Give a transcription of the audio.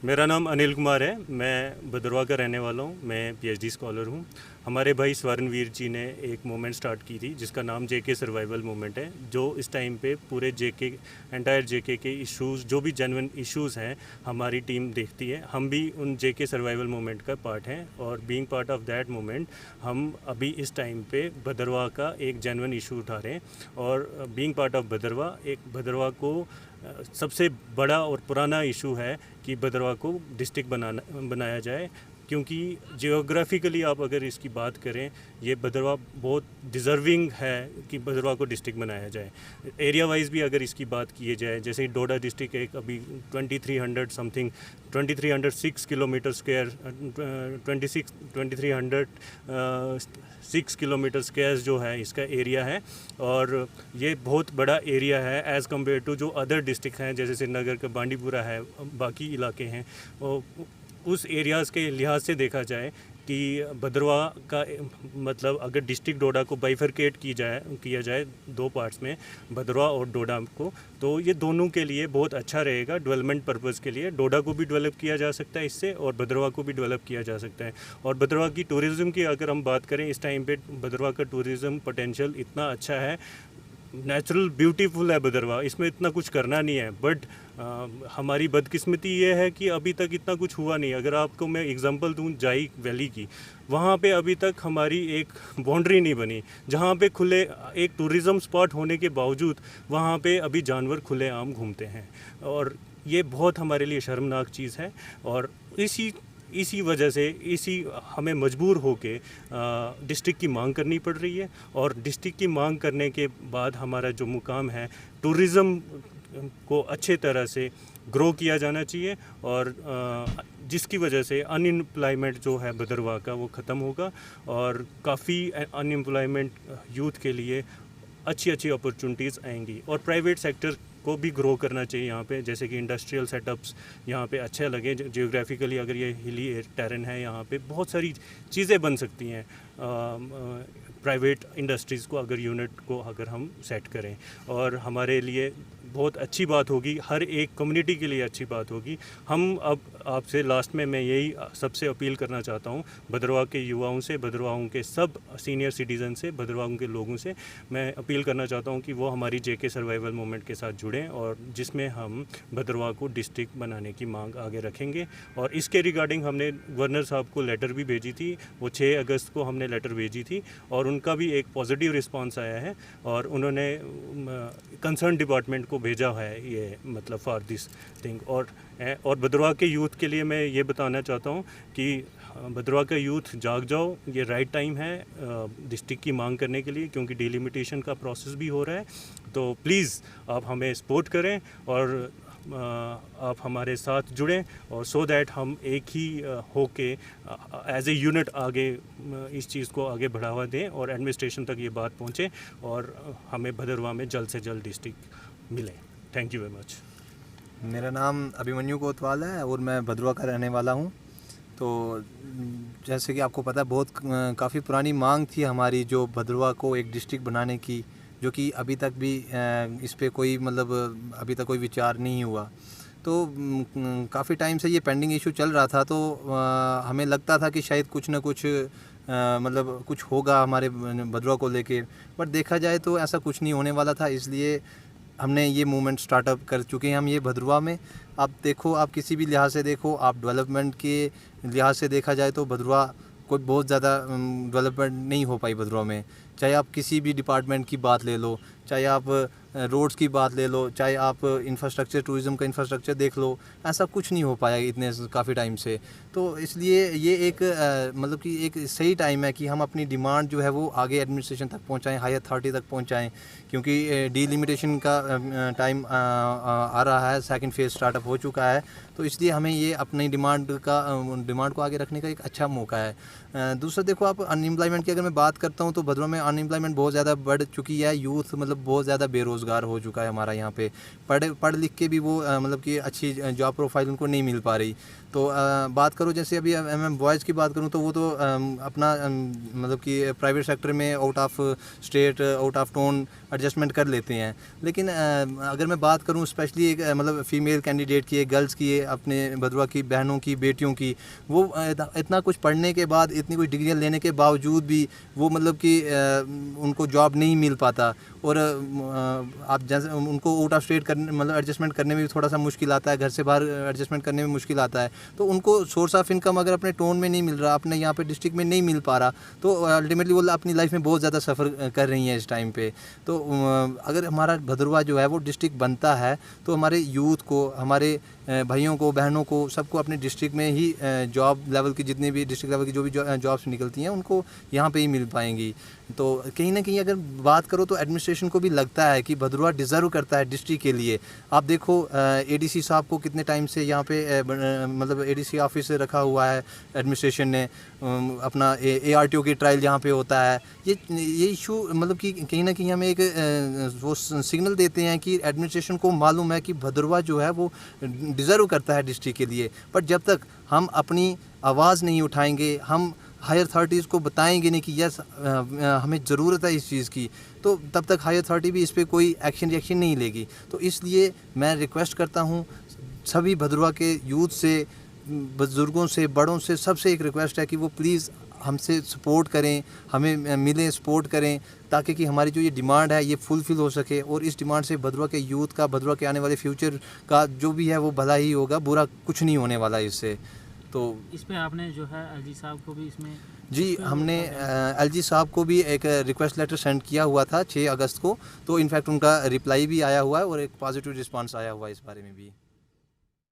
मेरा नाम अनिल कुमार है। मैं भदरवा का रहने वाला हूँ। मैं पीएचडी स्कॉलर हूँ। हमारे भाई स्वर्णवीर जी ने एक मूवमेंट स्टार्ट की थी जिसका नाम जेके सर्वाइवल मूवमेंट है, जो इस टाइम पे पूरे जेके एंटायर जेके के इश्यूज़, जो भी जेन्युइन इश्यूज़ हैं, हमारी टीम देखती है। हम भी उन जेके सर्वाइवल मूवमेंट का पार्ट हैं और being part of that movement हम अभी इस टाइम पे भदरवा का एक जेन्युइन इशू उठा रहे हैं। और बीइंग पार्ट ऑफ भदरवा, एक भदरवा को सबसे बड़ा और पुराना इशू है कि भदरवा को डिस्ट्रिक्ट बनाया जाए, क्योंकि जियोग्राफिकली आप अगर इसकी बात करें, ये भदरवा बहुत डिज़र्विंग है कि भदरवा को डिस्ट्रिक्ट बनाया जाए। एरिया वाइज भी अगर इसकी बात की जाए, जैसे डोडा डिस्ट्रिक्ट एक अभी 2300 something 2306 kilometre square 2306 kilometre square जो है इसका एरिया है। और ये बहुत बड़ा एरिया है एज़ कम्पेयर टू जो अदर डिस्ट्रिक्ट हैं, जैसे श्रीनगर का बांडीपुरा है, बाकी इलाके हैं। उस एरियाज़ के लिहाज से देखा जाए कि भदरवा का मतलब अगर डिस्ट्रिक्ट डोडा को बाइफरकेट किया जाए दो पार्ट्स में, भदरवा और डोडा को, तो ये दोनों के लिए बहुत अच्छा रहेगा। डेवलपमेंट पर्पज़ के लिए डोडा को भी डेवलप किया जा सकता है इससे, और भदरवा को भी डेवलप किया जा सकता है। और भदरवा की टूरिज़्म की अगर हम बात करें, इस टाइम पे भदरवा का टूरिज़्म पोटेंशियल इतना अच्छा है, नेचुरल ब्यूटीफुल है भदरवा, इसमें इतना कुछ करना नहीं है। बट हमारी बदकिस्मती ये है कि अभी तक इतना कुछ हुआ नहीं। अगर आपको मैं एग्जांपल दूं जाई वैली की, वहाँ पे अभी तक हमारी एक बाउंड्री नहीं बनी, जहाँ पे खुले एक टूरिज़्म स्पॉट होने के बावजूद वहाँ पे अभी जानवर खुलेआम घूमते हैं। और ये बहुत हमारे लिए शर्मनाक चीज़ है। और इसी वजह से हमें मजबूर होके डिस्ट्रिक्ट की मांग करनी पड़ रही है। और डिस्ट्रिक्ट की मांग करने के बाद हमारा जो मुकाम है, टूरिज़्म को अच्छे तरह से ग्रो किया जाना चाहिए, और जिसकी वजह से अनएम्प्लॉयमेंट जो है भदरवा का वो ख़त्म होगा, और काफ़ी अनएम्प्लॉयमेंट यूथ के लिए अच्छी अच्छी अपॉर्चुनिटीज़ आएंगी। और प्राइवेट सेक्टर को भी ग्रो करना चाहिए यहाँ पे, जैसे कि इंडस्ट्रियल सेटअप्स यहाँ पे अच्छे लगे। जियोग्राफिकली अगर ये हिली टेरेन है, यहाँ पे बहुत सारी चीज़ें बन सकती हैं प्राइवेट इंडस्ट्रीज़ को अगर हम सेट करें। और हमारे लिए बहुत अच्छी बात होगी, हर एक कम्युनिटी के लिए अच्छी बात होगी। हम अब आपसे लास्ट में मैं यही सबसे अपील करना चाहता हूँ, भदरवा के युवाओं से, भदरवाओं के सब सीनियर सिटीज़न से, भदरवाओं के लोगों से मैं अपील करना चाहता हूँ कि वो हमारी जेके सर्वाइवल मूवमेंट के साथ जुड़ें, और जिसमें हम भदरवा को डिस्ट्रिक्ट बनाने की मांग आगे रखेंगे। और इसके रिगार्डिंग हमने गवर्नर साहब को लेटर भी भेजी थी, वो 6 अगस्त को हमने लेटर भेजी थी, और उनका भी एक पॉजिटिव रिस्पांस आया है। और उन्होंने कंसर्न डिपार्टमेंट को भेजा है ये मतलब फॉर दिस थिंग। और भदरवा के यूथ के लिए मैं ये बताना चाहता हूँ कि भदरवा का यूथ जाग जाओ, ये राइट टाइम है डिस्ट्रिक्ट की मांग करने के लिए, क्योंकि डिलिमिटेशन का प्रोसेस भी हो रहा है। तो प्लीज़ आप हमें सपोर्ट करें और आप हमारे साथ जुड़ें, और सो दैट हम एक ही होके एज ए यूनिट आगे इस चीज़ को आगे बढ़ावा दें, और एडमिनिस्ट्रेशन तक ये बात पहुँचे, और हमें भदरवा में जल्द से जल्द डिस्ट्रिक्ट मिले। Thank you very much. मेरा नाम अभिमन्यु कोतवाल है और मैं भदरवा का रहने वाला हूँ। तो जैसे कि आपको पता है, बहुत काफ़ी पुरानी मांग थी हमारी जो भदरवा को एक डिस्ट्रिक्ट बनाने की, जो कि अभी तक भी इस पे कोई मतलब अभी तक कोई विचार नहीं हुआ। तो काफ़ी टाइम से ये पेंडिंग इशू चल रहा था। तो हमें लगता था कि शायद कुछ ना कुछ मतलब कुछ होगा हमारे भदरवा को लेके, बट देखा जाए तो ऐसा कुछ नहीं होने वाला था। इसलिए हमने ये मूवमेंट स्टार्टअप कर चुके हैं हम ये भदरवा में। आप देखो, आप किसी भी लिहाज से देखो, आप डेवलपमेंट के लिहाज से देखा जाए तो भदरवा कोई बहुत ज़्यादा डेवलपमेंट नहीं हो पाई भदरवा में। चाहे आप किसी भी डिपार्टमेंट की बात ले लो, चाहे आप रोड्स की बात ले लो, चाहे आप इंफ्रास्ट्रक्चर, टूरिज़्म का इंफ्रास्ट्रक्चर देख लो, ऐसा कुछ नहीं हो पाया इतने काफ़ी टाइम से। तो इसलिए ये एक मतलब कि एक सही टाइम है कि हम अपनी डिमांड जो है वो आगे एडमिनिस्ट्रेशन तक पहुंचाएं, हाई अथॉरिटी तक पहुंचाएं, क्योंकि डिलिमिटेशन का टाइम आ रहा है, सेकंड फेज़ स्टार्टअप हो चुका है। तो इसलिए हमें ये अपनी डिमांड को आगे रखने का एक अच्छा मौका है। दूसरा देखो, आप अनएम्प्लॉयमेंट की अगर मैं बात करता हूँ तो भदरवा में अनएम्प्लॉयमेंट बहुत ज़्यादा बढ़ चुकी है। यूथ मतलब बहुत ज़्यादा बेरोज़गार बेरोज़गार हो चुका है हमारा यहाँ पे। पढ़ लिख के भी वो मतलब कि अच्छी जॉब प्रोफाइल उनको नहीं मिल पा रही। तो बात करूँ जैसे अभी मैं बॉयज़ की बात करूँ तो वो तो अपना मतलब कि प्राइवेट सेक्टर में out of state out of town adjustment कर लेते हैं। लेकिन अगर मैं बात करूँ स्पेशली एक मतलब फ़ीमेल कैंडिडेट की, गर्ल्स की, अपने भदरवा की बहनों की, बेटियों की, वो इतना कुछ पढ़ने के बाद, इतनी कुछ डिग्रियाँ लेने के बावजूद भी वो मतलब कि उनको जॉब नहीं मिल पाता। और आप जैसे उनको आउट ऑफ स्टेट करने मतलब एडजस्टमेंट करने में भी थोड़ा सा मुश्किल आता है, घर से बाहर एडजस्टमेंट करने में मुश्किल आता है। तो उनको सोर्स ऑफ इनकम अगर अपने टाउन में नहीं मिल रहा, अपने यहाँ पे डिस्ट्रिक्ट में नहीं मिल पा रहा, तो अल्टीमेटली वो अपनी लाइफ में बहुत ज़्यादा सफ़र कर रही हैं इस टाइम पे। तो अगर हमारा भदरवा जो है वो डिस्ट्रिक्ट बनता है तो हमारे यूथ को, हमारे भाइयों को, बहनों को, सबको अपने डिस्ट्रिक्ट में ही जॉब लेवल की, जितनी भी डिस्ट्रिक्ट लेवल की जो भी जॉब्स निकलती हैं उनको यहाँ पे ही मिल पाएंगी। तो कहीं ना कहीं अगर बात करो तो एडमिनिस्ट्रेशन को भी लगता है कि भदरवा डिज़र्व करता है डिस्ट्रिक्ट के लिए। आप देखो एडीसी साहब को कितने टाइम से यहाँ पे मतलब एडीसी ऑफिस रखा हुआ है एडमिनिस्ट्रेशन ने, अपना ARTO की ट्रायल यहाँ पे होता है। ये इशू मतलब कि कहीं ना कहीं हमें एक वो सिग्नल देते हैं कि एडमिनिस्ट्रेशन को मालूम है कि भदरवा जो है वो डिज़र्व करता है डिस्ट्रिक्ट के लिए। बट जब तक हम अपनी आवाज़ नहीं उठाएंगे, हम हायर अथॉरिटीज़ को बताएंगे नहीं कि यस हमें ज़रूरत है इस चीज़ की, तो तब तक हायर अथॉरिटी भी इस पर कोई रिएक्शन नहीं लेगी। तो इसलिए मैं रिक्वेस्ट करता हूँ सभी भदरवा के यूथ से, बुज़ुर्गों से, बड़ों से, सबसे एक रिक्वेस्ट है कि वो प्लीज़ हमसे सपोर्ट करें, हमें मिलें, सपोर्ट करें, ताकि कि हमारी जो ये डिमांड है ये फुलफ़िल हो सके। और इस डिमांड से भदरवा के यूथ का, भदरवा के आने वाले फ्यूचर का जो भी है वो भला ही होगा, बुरा कुछ नहीं होने वाला इससे। तो इसमें आपने जो है एलजी साहब को भी इसमें जी, हमने एलजी साहब को भी एक रिक्वेस्ट लेटर सेंड किया हुआ था 6 अगस्त को। तो इनफैक्ट उनका रिप्लाई भी आया हुआ है और एक पॉजिटिव रिस्पांस आया हुआ है इस बारे में भी।